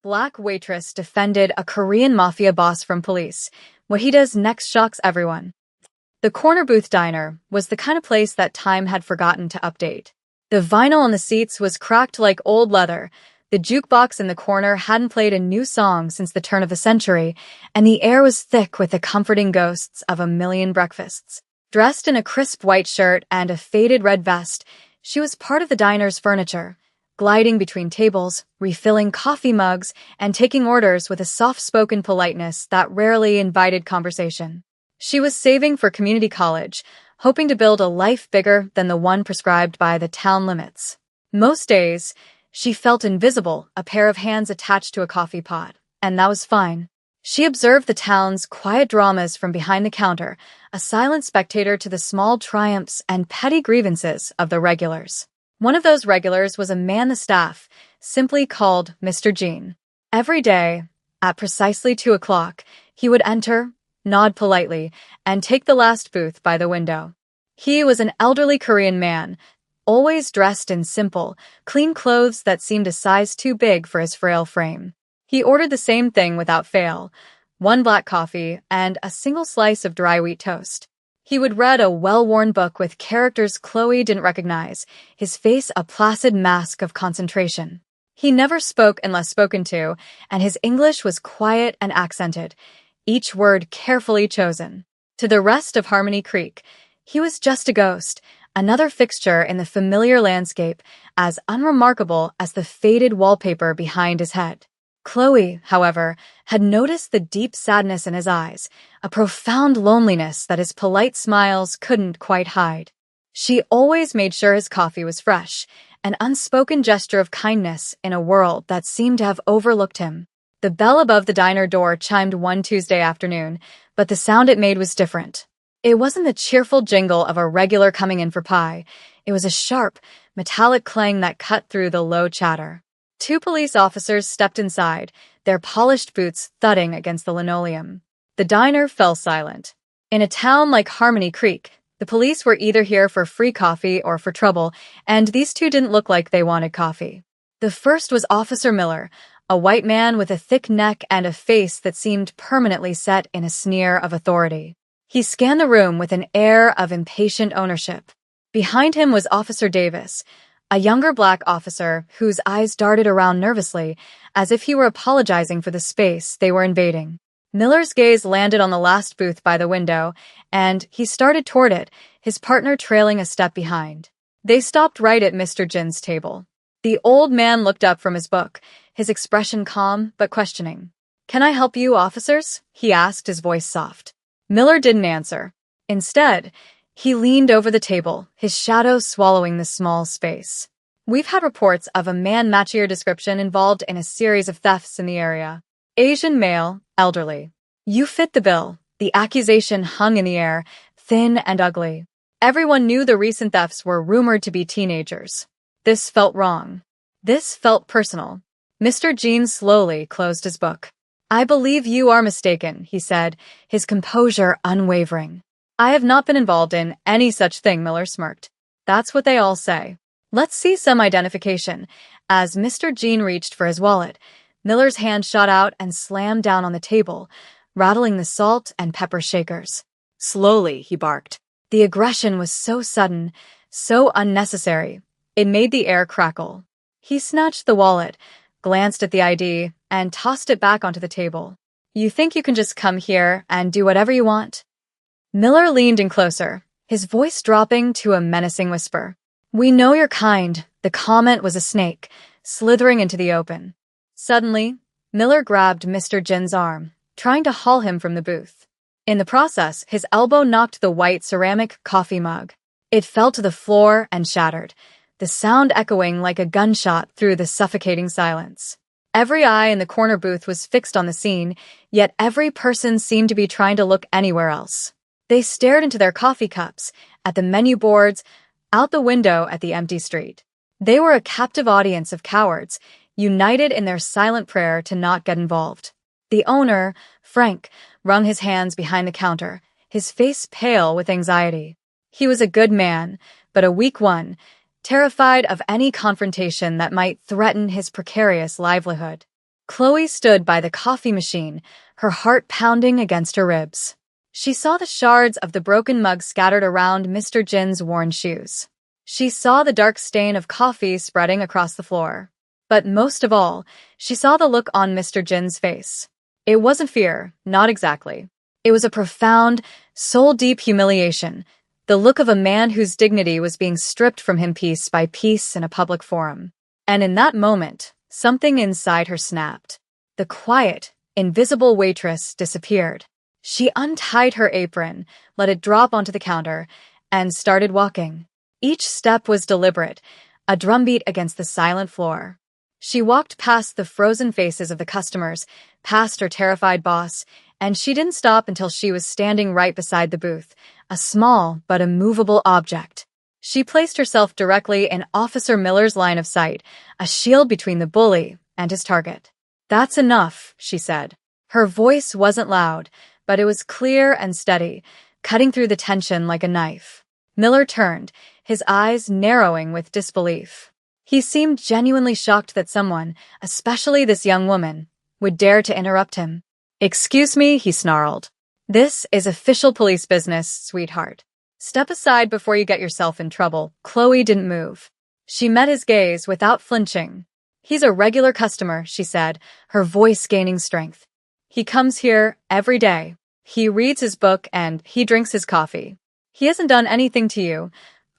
Black Waitress defended a Korean Mafia boss from police. What he does next shocks everyone. The corner booth diner was the kind of place that time had forgotten to update. The vinyl on the seats was cracked like old leather. The jukebox in the corner hadn't played a new song since the turn of the century, and the air was thick with the comforting ghosts of a million breakfasts. Dressed in a crisp white shirt and a faded red vest, she was part of the diner's furniture, gliding between tables, refilling coffee mugs, and taking orders with a soft-spoken politeness that rarely invited conversation. She was saving for community college, hoping to build a life bigger than the one prescribed by the town limits. Most days, she felt invisible, a pair of hands attached to a coffee pot, and that was fine. She observed the town's quiet dramas from behind the counter, a silent spectator to the small triumphs and petty grievances of the regulars. One of those regulars was a man the staff simply called Mr. Jean. Every day, at precisely 2 o'clock, he would enter, nod politely, and take the last booth by the window. He was an elderly Korean man, always dressed in simple, clean clothes that seemed a size too big for his frail frame. He ordered the same thing without fail, 1 black coffee and a single slice of dry wheat toast. He would read a well-worn book with characters Chloe didn't recognize, his face a placid mask of concentration. He never spoke unless spoken to, and his English was quiet and accented, each word carefully chosen. To the rest of Harmony Creek, he was just a ghost, another fixture in the familiar landscape, as unremarkable as the faded wallpaper behind his head. Chloe, however, had noticed the deep sadness in his eyes, a profound loneliness that his polite smiles couldn't quite hide. She always made sure his coffee was fresh, an unspoken gesture of kindness in a world that seemed to have overlooked him. The bell above the diner door chimed one Tuesday afternoon, but the sound it made was different. It wasn't the cheerful jingle of a regular coming in for pie. It was a sharp, metallic clang that cut through the low chatter. 2 police officers stepped inside, their polished boots thudding against the linoleum. The diner fell silent. In a town like Harmony Creek, the police were either here for free coffee or for trouble, and these 2 didn't look like they wanted coffee. The first was Officer Miller, a white man with a thick neck and a face that seemed permanently set in a sneer of authority. He scanned the room with an air of impatient ownership. Behind him was Officer Davis, a younger black officer whose eyes darted around nervously, as if he were apologizing for the space they were invading. Miller's gaze landed on the last booth by the window, and he started toward it, his partner trailing a step behind. They stopped right at Mr. Jin's table. The old man looked up from his book, his expression calm but questioning. "Can I help you, officers?" he asked, his voice soft. Miller didn't answer. Instead, he leaned over the table, his shadow swallowing the small space. "We've had reports of a man matching your description involved in a series of thefts in the area. Asian male, elderly. You fit the bill." The accusation hung in the air, thin and ugly. Everyone knew the recent thefts were rumored to be teenagers. This felt wrong. This felt personal. Mr. Jean slowly closed his book. "I believe you are mistaken," he said, his composure unwavering. "I have not been involved in any such thing," Miller smirked. "That's what they all say. Let's see some identification." As Mr. Jean reached for his wallet, Miller's hand shot out and slammed down on the table, rattling the salt and pepper shakers. "Slowly," he barked. The aggression was so sudden, so unnecessary, it made the air crackle. He snatched the wallet, glanced at the ID, and tossed it back onto the table. "You think you can just come here and do whatever you want?" Miller leaned in closer, his voice dropping to a menacing whisper. "We know you're kind." The comment was a snake, slithering into the open. Suddenly, Miller grabbed Mr. Jin's arm, trying to haul him from the booth. In the process, his elbow knocked the white ceramic coffee mug. It fell to the floor and shattered, the sound echoing like a gunshot through the suffocating silence. Every eye in the corner booth was fixed on the scene, yet every person seemed to be trying to look anywhere else. They stared into their coffee cups, at the menu boards, out the window at the empty street. They were a captive audience of cowards, united in their silent prayer to not get involved. The owner, Frank, wrung his hands behind the counter, his face pale with anxiety. He was a good man, but a weak one, terrified of any confrontation that might threaten his precarious livelihood. Chloe stood by the coffee machine, her heart pounding against her ribs. She saw the shards of the broken mug scattered around Mr. Jin's worn shoes. She saw the dark stain of coffee spreading across the floor. But most of all, she saw the look on Mr. Jin's face. It wasn't fear, not exactly. It was a profound, soul-deep humiliation, the look of a man whose dignity was being stripped from him piece by piece in a public forum. And in that moment, something inside her snapped. The quiet, invisible waitress disappeared. She untied her apron, let it drop onto the counter, and started walking. Each step was deliberate, a drumbeat against the silent floor. She walked past the frozen faces of the customers, past her terrified boss, and she didn't stop until she was standing right beside the booth, a small but immovable object. She placed herself directly in Officer Miller's line of sight, a shield between the bully and his target. "That's enough," she said. Her voice wasn't loud, but it was clear and steady, cutting through the tension like a knife. Miller turned, his eyes narrowing with disbelief. He seemed genuinely shocked that someone, especially this young woman, would dare to interrupt him. "Excuse me," he snarled. "This is official police business, sweetheart. Step aside before you get yourself in trouble." Chloe didn't move. She met his gaze without flinching. "He's a regular customer," she said, her voice gaining strength. "He comes here every day. He reads his book and he drinks his coffee. He hasn't done anything to you.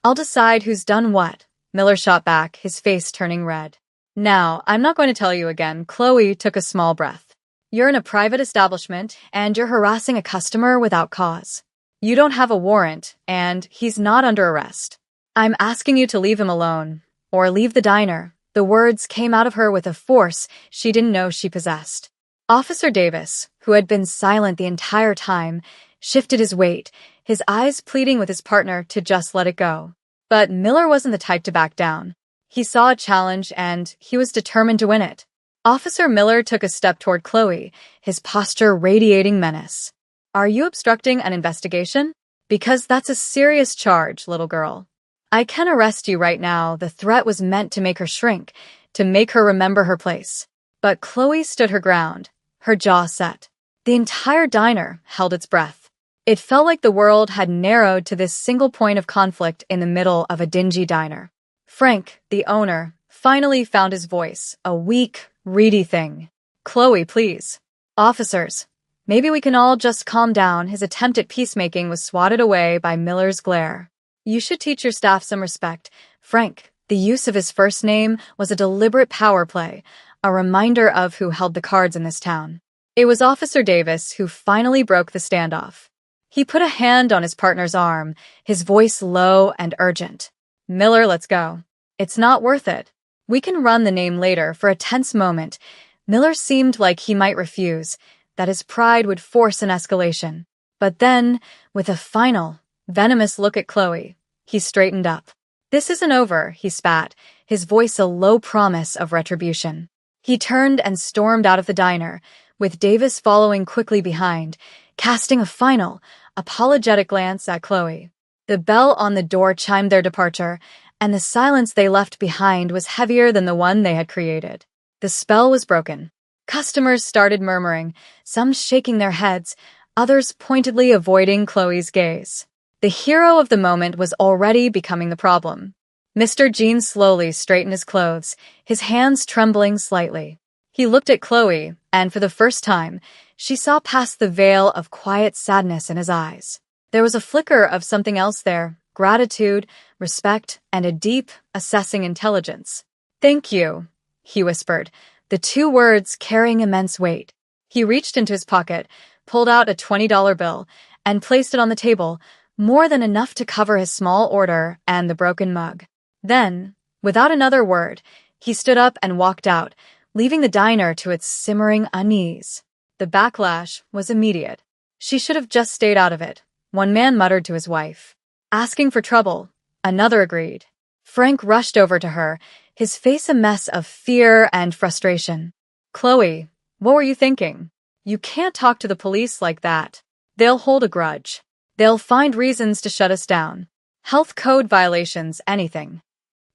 I'll decide who's done what." Miller shot back, his face turning red. "Now, I'm not going to tell you again." Chloe took a small breath. "You're in a private establishment, and you're harassing a customer without cause. You don't have a warrant, and he's not under arrest. I'm asking you to leave him alone, or leave the diner." The words came out of her with a force she didn't know she possessed. Officer Davis, who had been silent the entire time, shifted his weight, his eyes pleading with his partner to just let it go. But Miller wasn't the type to back down. He saw a challenge, and he was determined to win it. Officer Miller took a step toward Chloe, his posture radiating menace. "Are you obstructing an investigation? Because that's a serious charge, little girl. I can arrest you right now." The threat was meant to make her shrink, to make her remember her place. But Chloe stood her ground, her jaw set. The entire diner held its breath. It felt like the world had narrowed to this single point of conflict in the middle of a dingy diner. Frank, the owner, finally found his voice, a weak, reedy thing. "Chloe, please. Officers, maybe we can all just calm down." His attempt at peacemaking was swatted away by Miller's glare. "You should teach your staff some respect." Frank, the use of his first name, was a deliberate power play, a reminder of who held the cards in this town. It was Officer Davis who finally broke the standoff. He put a hand on his partner's arm, his voice low and urgent. "Miller, let's go. It's not worth it. We can run the name later." For a tense moment, Miller seemed like he might refuse, that his pride would force an escalation. But then, with a final, venomous look at Chloe, he straightened up. "This isn't over," he spat, his voice a low promise of retribution. He turned and stormed out of the diner, with Davis following quickly behind, casting a final, apologetic glance at Chloe. The bell on the door chimed their departure, and the silence they left behind was heavier than the one they had created. The spell was broken. Customers started murmuring, some shaking their heads, others pointedly avoiding Chloe's gaze. The hero of the moment was already becoming the problem. Mr. Jean slowly straightened his clothes, his hands trembling slightly. He looked at Chloe, and for the first time, she saw past the veil of quiet sadness in his eyes. There was a flicker of something else there, gratitude, respect, and a deep, assessing intelligence. "Thank you," he whispered, the two words carrying immense weight. He reached into his pocket, pulled out a $20 bill, and placed it on the table, more than enough to cover his small order and the broken mug. Then, without another word, he stood up and walked out, leaving the diner to its simmering unease. The backlash was immediate. "She should have just stayed out of it," one man muttered to his wife. "Asking for trouble," another agreed. Frank rushed over to her, his face a mess of fear and frustration. "Chloe, what were you thinking? You can't talk to the police like that. They'll hold a grudge. They'll find reasons to shut us down. Health code violations, anything."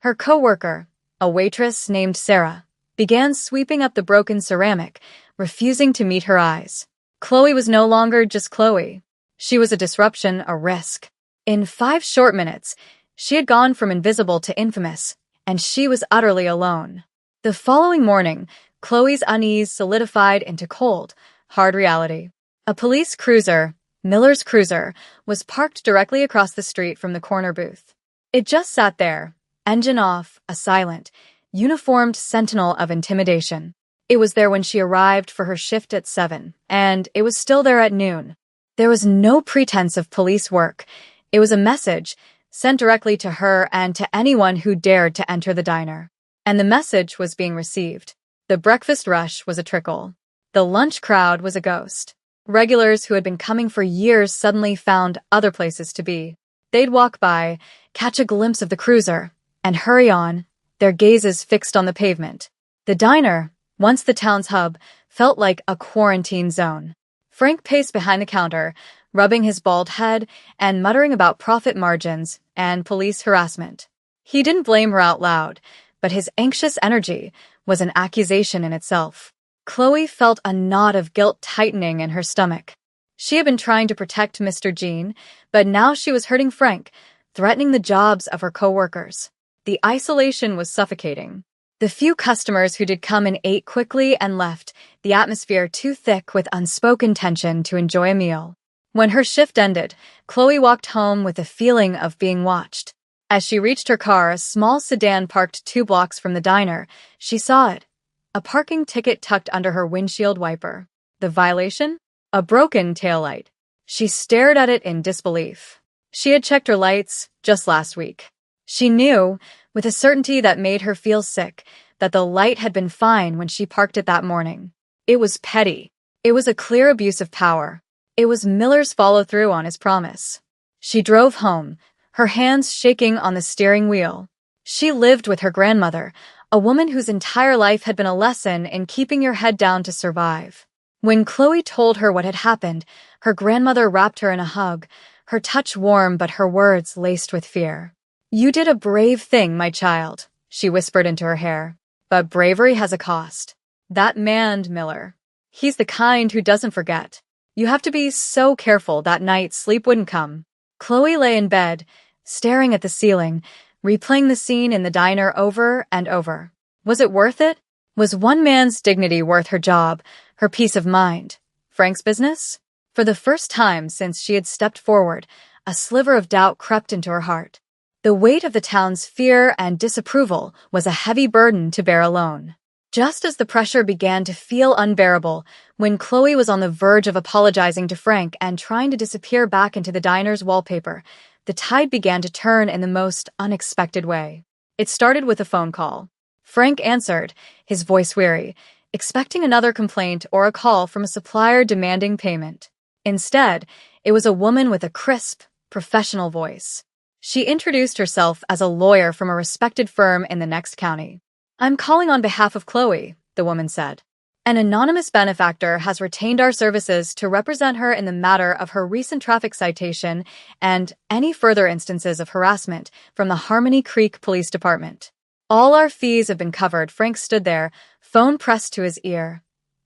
Her co-worker, a waitress named Sarah, began sweeping up the broken ceramic, refusing to meet her eyes. Chloe was no longer just Chloe. She was a disruption, a risk. In 5 short minutes, she had gone from invisible to infamous, and she was utterly alone. The following morning, Chloe's unease solidified into cold, hard reality. A police cruiser, Miller's Cruiser, was parked directly across the street from the corner booth. It just sat there, engine off, a silent, uniformed sentinel of intimidation. It was there when she arrived for her shift at 7, and it was still there at noon. There was no pretense of police work. It was a message, sent directly to her and to anyone who dared to enter the diner. And the message was being received. The breakfast rush was a trickle. The lunch crowd was a ghost. Regulars who had been coming for years suddenly found other places to be. They'd walk by, catch a glimpse of the cruiser, and hurry on, their gazes fixed on the pavement. The diner, once the town's hub, felt like a quarantine zone. Frank paced behind the counter, rubbing his bald head and muttering about profit margins and police harassment. He didn't blame her out loud, but his anxious energy was an accusation in itself. Chloe felt a knot of guilt tightening in her stomach. She had been trying to protect Mr. Jean, but now she was hurting Frank, threatening the jobs of her co-workers. The isolation was suffocating. The few customers who did come in ate quickly and left, the atmosphere too thick with unspoken tension to enjoy a meal. When her shift ended, Chloe walked home with a feeling of being watched. As she reached her car, a small sedan parked 2 blocks from the diner, she saw it. A parking ticket tucked under her windshield wiper. The violation? A broken taillight. She stared at it in disbelief. She had checked her lights just last week. She knew, with a certainty that made her feel sick, that the light had been fine when she parked it that morning. It was petty. It was a clear abuse of power. It was Miller's follow-through on his promise. She drove home, her hands shaking on the steering wheel. She lived with her grandmother, a woman whose entire life had been a lesson in keeping your head down to survive. When Chloe told her what had happened, her grandmother wrapped her in a hug, her touch warm but her words laced with fear. "You did a brave thing, my child," she whispered into her hair. "But bravery has a cost. That man, Miller. He's the kind who doesn't forget. You have to be so careful that night sleep wouldn't come." Chloe lay in bed, staring at the ceiling, replaying the scene in the diner over and over. Was it worth it? Was one man's dignity worth her job, her peace of mind, Frank's business? For the first time since she had stepped forward, a sliver of doubt crept into her heart. The weight of the town's fear and disapproval was a heavy burden to bear alone. Just as the pressure began to feel unbearable, when Chloe was on the verge of apologizing to Frank and trying to disappear back into the diner's wallpaper, the tide began to turn in the most unexpected way. It started with a phone call. Frank answered, his voice weary, expecting another complaint or a call from a supplier demanding payment. Instead, it was a woman with a crisp, professional voice. She introduced herself as a lawyer from a respected firm in the next county. "I'm calling on behalf of Chloe," the woman said. "An anonymous benefactor has retained our services to represent her in the matter of her recent traffic citation and any further instances of harassment from the Harmony Creek Police Department. All our fees have been covered." Frank stood there, phone pressed to his ear,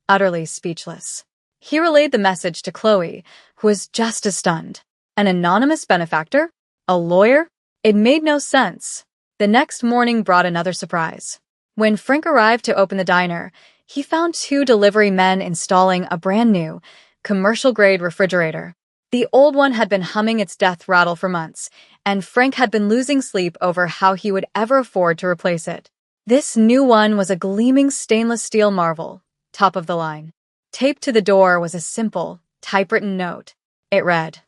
utterly speechless. He relayed the message to Chloe, who was just as stunned. An anonymous benefactor? A lawyer? It made no sense. The next morning brought another surprise. When Frank arrived to open the diner, he found 2 delivery men installing a brand-new, commercial-grade refrigerator. The old one had been humming its death rattle for months, and Frank had been losing sleep over how he would ever afford to replace it. This new one was a gleaming stainless steel marvel, top of the line. Taped to the door was a simple, typewritten note. It read,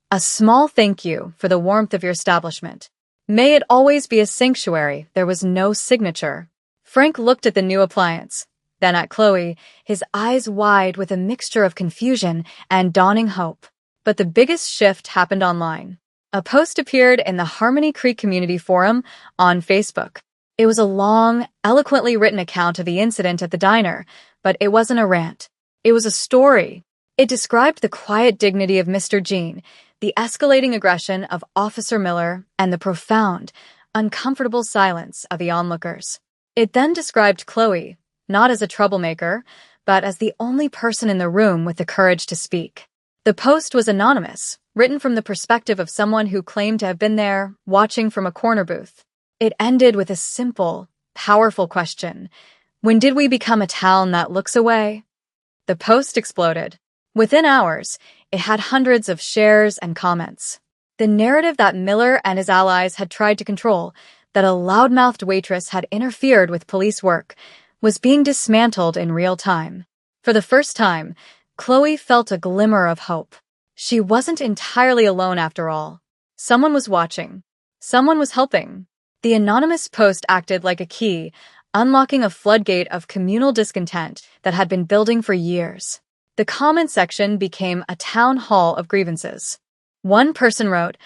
"A small thank you for the warmth of your establishment. May it always be a sanctuary." There was no signature. Frank looked at the new appliance, then at Chloe, his eyes wide with a mixture of confusion and dawning hope. But the biggest shift happened online. A post appeared in the Harmony Creek Community Forum on Facebook. It was a long, eloquently written account of the incident at the diner, but it wasn't a rant. It was a story. It described the quiet dignity of Mr. Jean, the escalating aggression of Officer Miller, and the profound, uncomfortable silence of the onlookers. It then described Chloe, not as a troublemaker, but as the only person in the room with the courage to speak. The post was anonymous, written from the perspective of someone who claimed to have been there, watching from a corner booth. It ended with a simple, powerful question. When did we become a town that looks away? The post exploded. Within hours, it had hundreds of shares and comments. The narrative that Miller and his allies had tried to control, that a loudmouthed waitress had interfered with police work, was being dismantled in real time. For the first time, Chloe felt a glimmer of hope. She wasn't entirely alone after all. Someone was watching. Someone was helping. The anonymous post acted like a key, unlocking a floodgate of communal discontent that had been building for years. The comment section became a town hall of grievances. One person wrote,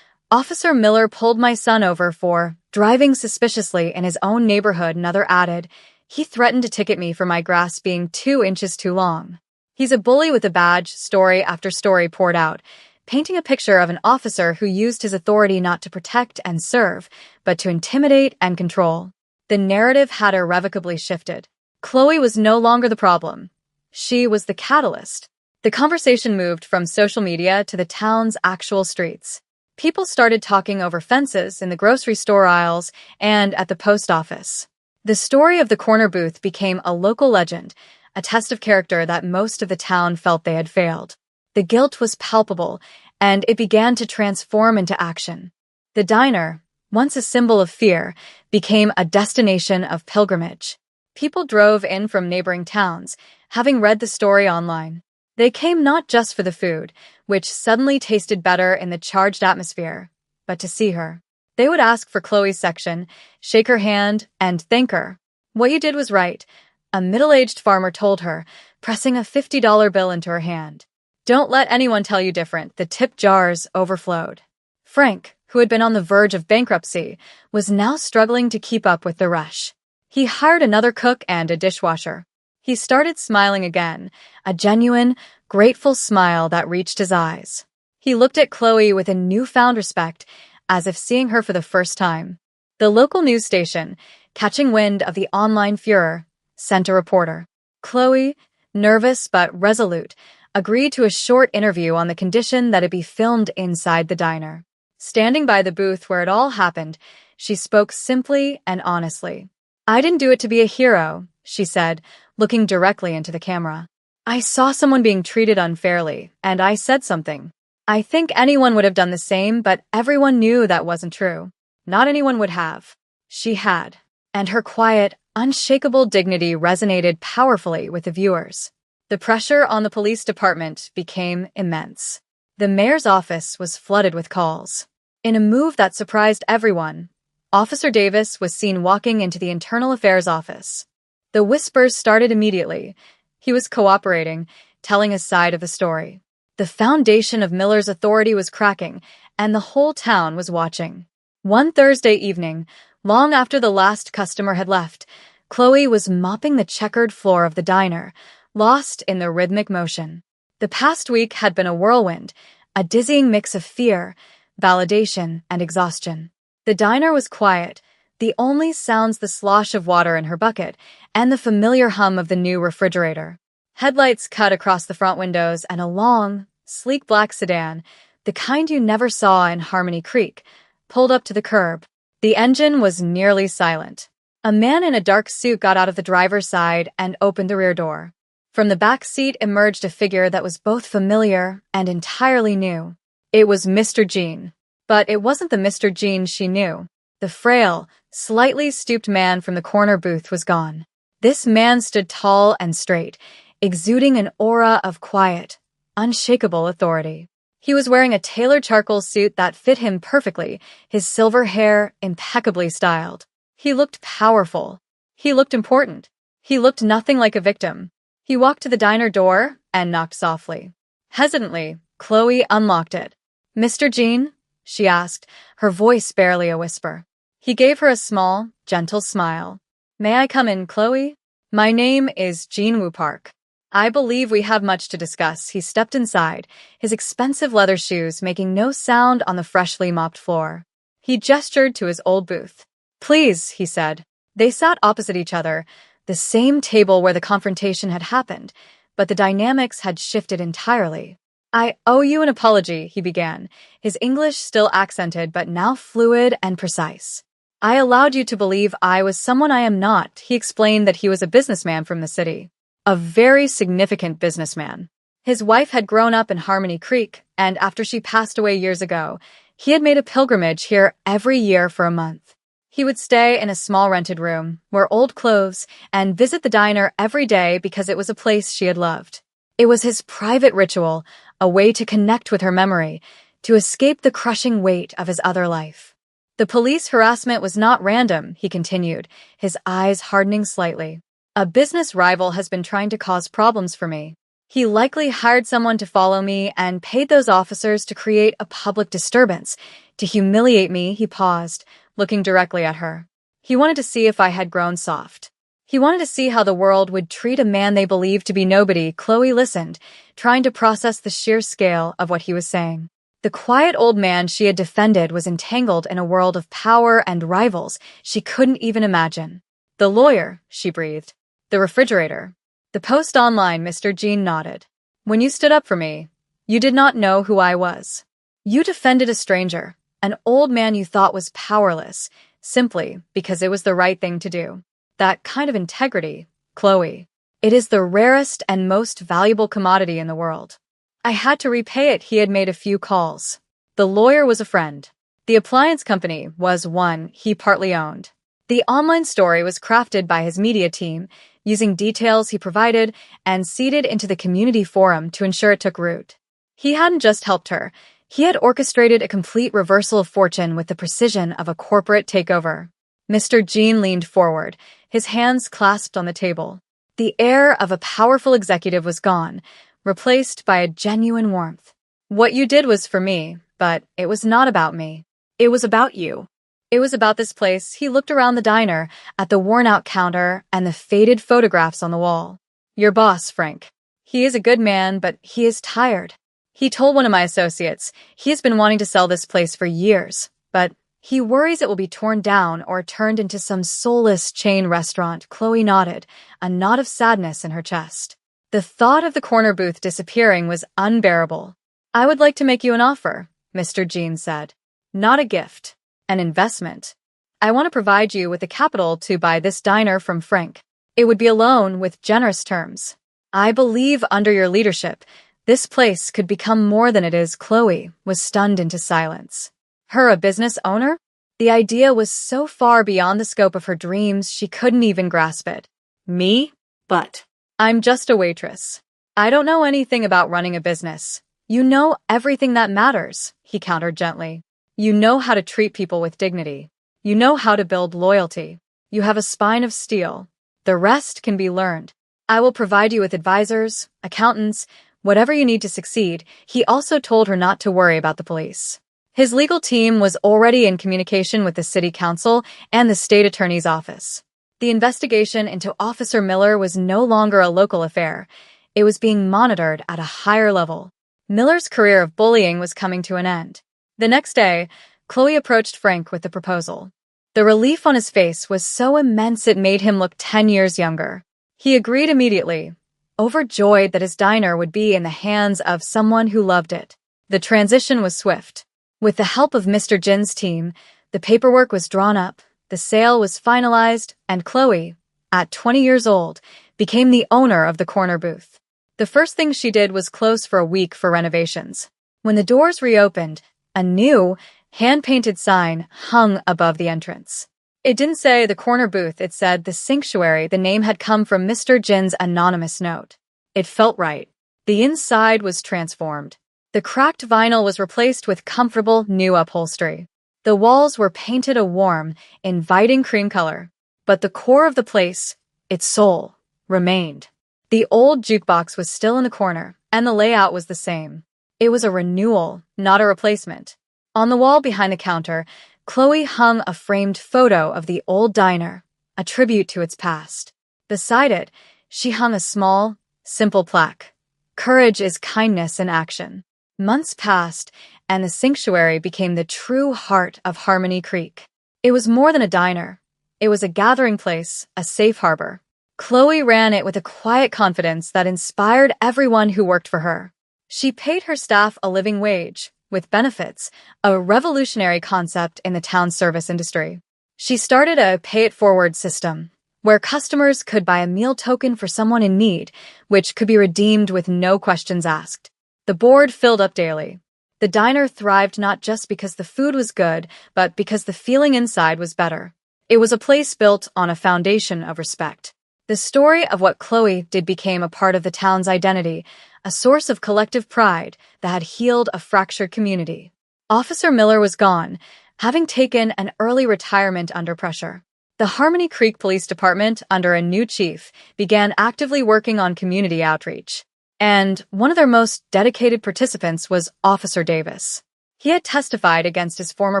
"Officer Miller pulled my son over for driving suspiciously in his own neighborhood." Another added, "He threatened to ticket me for my grass being 2 inches too long. He's a bully with a badge." Story after story poured out, painting a picture of an officer who used his authority not to protect and serve, but to intimidate and control. The narrative had irrevocably shifted. Chloe was no longer the problem. She was the catalyst. The conversation moved from social media to the town's actual streets. People started talking over fences in the grocery store aisles and at the post office. The story of the corner booth became a local legend, a test of character that most of the town felt they had failed. The guilt was palpable, and it began to transform into action. The diner, once a symbol of fear, became a destination of pilgrimage. People drove in from neighboring towns, having read the story online. They came not just for the food, which suddenly tasted better in the charged atmosphere, but to see her. They would ask for Chloe's section, shake her hand, and thank her. "What you did was right," a middle-aged farmer told her, pressing a $50 bill into her hand. "Don't let anyone tell you different." The tip jars overflowed. Frank, who had been on the verge of bankruptcy, was now struggling to keep up with the rush. He hired another cook and a dishwasher. He started smiling again, a genuine, grateful smile that reached his eyes. He looked at Chloe with a newfound respect, as if seeing her for the first time. The local news station, catching wind of the online furor, sent a reporter. Chloe, nervous but resolute, agreed to a short interview on the condition that it be filmed inside the diner. Standing by the booth where it all happened, she spoke simply and honestly. "I didn't do it to be a hero," she said, looking directly into the camera. "I saw someone being treated unfairly, and I said something. I think anyone would have done the same, but everyone knew that wasn't true. Not anyone would have. She had." And her quiet, unshakable dignity resonated powerfully with the viewers. The pressure on the police department became immense. The mayor's office was flooded with calls. In a move that surprised everyone, Officer Davis was seen walking into the Internal Affairs office. The whispers started immediately. He was cooperating, telling his side of the story. The foundation of Miller's authority was cracking, and the whole town was watching. One Thursday evening, long after the last customer had left, Chloe was mopping the checkered floor of the diner, lost in the rhythmic motion. The past week had been a whirlwind, a dizzying mix of fear, validation, and exhaustion. The diner was quiet, the only sounds the slosh of water in her bucket and the familiar hum of the new refrigerator. Headlights cut across the front windows, and a long, sleek black sedan, the kind you never saw in Harmony Creek, pulled up to the curb. The engine was nearly silent. A man in a dark suit got out of the driver's side and opened the rear door. From the back seat emerged a figure that was both familiar and entirely new. It was Mr. Jean. But it wasn't the Mr. Jean she knew. The frail, slightly stooped man from the corner booth was gone. This man stood tall and straight, exuding an aura of quiet, unshakable authority. He was wearing a tailored charcoal suit that fit him perfectly, his silver hair impeccably styled. He looked powerful. He looked important. He looked nothing like a victim. He walked to the diner door and knocked softly. Hesitantly, Chloe unlocked it. "Mr. Jean?" she asked, her voice barely a whisper. He gave her a small, gentle smile. "May I come in, Chloe? My name is Jean Woo Park. I believe we have much to discuss." He stepped inside, his expensive leather shoes making no sound on the freshly mopped floor. He gestured to his old booth. "Please," he said. They sat opposite each other, the same table where the confrontation had happened, but the dynamics had shifted entirely. "I owe you an apology," he began, his English still accented but now fluid and precise. "I allowed you to believe I was someone I am not." He explained that he was a businessman from the city. A very significant businessman. His wife had grown up in Harmony Creek, and after she passed away years ago, he had made a pilgrimage here every year for a month. He would stay in a small rented room, wear old clothes, and visit the diner every day because it was a place she had loved. It was his private ritual, a way to connect with her memory, to escape the crushing weight of his other life. "The police harassment was not random," he continued, his eyes hardening slightly. "A business rival has been trying to cause problems for me. He likely hired someone to follow me and paid those officers to create a public disturbance, to humiliate me." He paused, looking directly at her. He wanted to see if I had grown soft. He wanted to see how the world would treat a man they believed to be nobody. Chloe listened, trying to process the sheer scale of what he was saying. The quiet old man she had defended was entangled in a world of power and rivals she couldn't even imagine. "The lawyer," she breathed. "The refrigerator. The post online." Mr. Jean nodded. "When you stood up for me, you did not know who I was. You defended a stranger, an old man you thought was powerless, simply because it was the right thing to do. That kind of integrity, Chloe, it is the rarest and most valuable commodity in the world." "I had to repay it." He had made a few calls. The lawyer was a friend. The appliance company was one he partly owned. The online story was crafted by his media team, using details he provided and seeded into the community forum to ensure it took root. He hadn't just helped her. He had orchestrated a complete reversal of fortune with the precision of a corporate takeover. Mr. Jean leaned forward, his hands clasped on the table. The air of a powerful executive was gone, replaced by a genuine warmth. "What you did was for me, but it was not about me. It was about you. It was about this place." He looked around the diner, at the worn-out counter and the faded photographs on the wall. "Your boss, Frank. He is a good man, but he is tired. He told one of my associates he has been wanting to sell this place for years, but he worries it will be torn down or turned into some soulless chain restaurant." Chloe nodded, a knot of sadness in her chest. The thought of the corner booth disappearing was unbearable. "I would like to make you an offer," Mr. Jean said. "Not a gift. An investment. I want to provide you with the capital to buy this diner from Frank. It would be a loan with generous terms. I believe under your leadership, this place could become more than it is." Chloe was stunned into silence. Her a business owner? The idea was so far beyond the scope of her dreams she couldn't even grasp it. "Me? But I'm just a waitress. I don't know anything about running a business." "You know everything that matters," he countered gently. "You know how to treat people with dignity. You know how to build loyalty. You have a spine of steel. The rest can be learned. I will provide you with advisors, accountants, whatever you need to succeed." He also told her not to worry about the police. His legal team was already in communication with the city council and the state attorney's office. The investigation into Officer Miller was no longer a local affair. It was being monitored at a higher level. Miller's career of bullying was coming to an end. The next day, Chloe approached Frank with the proposal. The relief on his face was so immense it made him look 10 years younger. He agreed immediately, overjoyed that his diner would be in the hands of someone who loved it. The transition was swift. With the help of Mr. Jin's team, the paperwork was drawn up, the sale was finalized, and Chloe, at 20 years old, became the owner of the corner booth. The first thing she did was close for a week for renovations. When the doors reopened, a new, hand-painted sign hung above the entrance. It didn't say the corner booth, it said the sanctuary. The name had come from Mr. Jin's anonymous note. It felt right. The inside was transformed. The cracked vinyl was replaced with comfortable, new upholstery. The walls were painted a warm, inviting cream color. But the core of the place, its soul, remained. The old jukebox was still in the corner, and the layout was the same. It was a renewal, not a replacement. On the wall behind the counter, Chloe hung a framed photo of the old diner, a tribute to its past. Beside it, she hung a small, simple plaque. "Courage is kindness in action." Months passed, and the sanctuary became the true heart of Harmony Creek. It was more than a diner. It was a gathering place, a safe harbor. Chloe ran it with a quiet confidence that inspired everyone who worked for her. She paid her staff a living wage, with benefits, a revolutionary concept in the town's service industry. She started a pay-it-forward system, where customers could buy a meal token for someone in need, which could be redeemed with no questions asked. The board filled up daily. The diner thrived not just because the food was good, but because the feeling inside was better. It was a place built on a foundation of respect. The story of what Chloe did became a part of the town's identity, a source of collective pride that had healed a fractured community. Officer Miller was gone, having taken an early retirement under pressure. The Harmony Creek Police Department, under a new chief, began actively working on community outreach. And one of their most dedicated participants was Officer Davis. He had testified against his former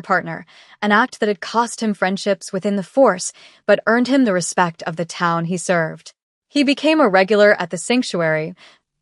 partner, an act that had cost him friendships within the force but earned him the respect of the town he served. He became a regular at the sanctuary,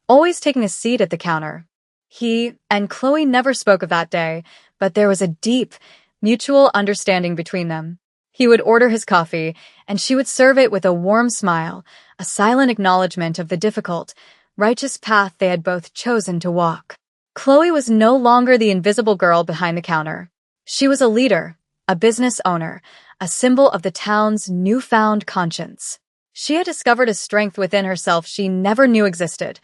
always taking a seat at the counter. He and Chloe never spoke of that day, but there was a deep, mutual understanding between them. He would order his coffee, and she would serve it with a warm smile, a silent acknowledgement of the difficult, righteous path they had both chosen to walk. Chloe was no longer the invisible girl behind the counter. She was a leader, a business owner, a symbol of the town's newfound conscience. She had discovered a strength within herself she never knew existed,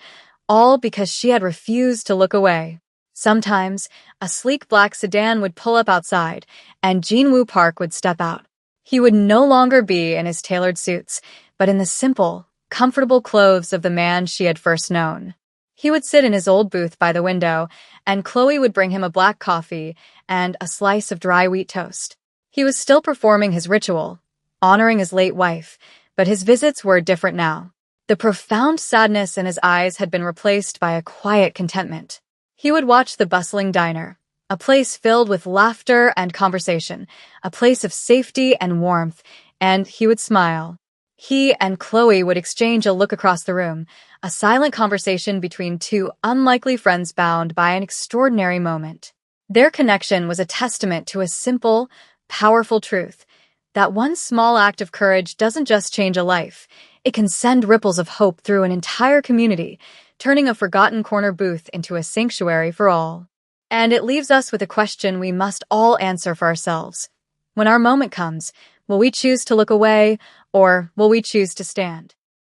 all because she had refused to look away. Sometimes, a sleek black sedan would pull up outside, and Jinwoo Park would step out. He would no longer be in his tailored suits, but in the simple, comfortable clothes of the man she had first known. He would sit in his old booth by the window, and Chloe would bring him a black coffee and a slice of dry wheat toast. He was still performing his ritual, honoring his late wife, but his visits were different now. The profound sadness in his eyes had been replaced by a quiet contentment. He would watch the bustling diner, a place filled with laughter and conversation, a place of safety and warmth, and he would smile. He and Chloe would exchange a look across the room, a silent conversation between two unlikely friends bound by an extraordinary moment. Their connection was a testament to a simple, powerful truth, that one small act of courage doesn't just change a life, it can send ripples of hope through an entire community, turning a forgotten corner booth into a sanctuary for all. And it leaves us with a question we must all answer for ourselves. When our moment comes, will we choose to look away, or will we choose to stand?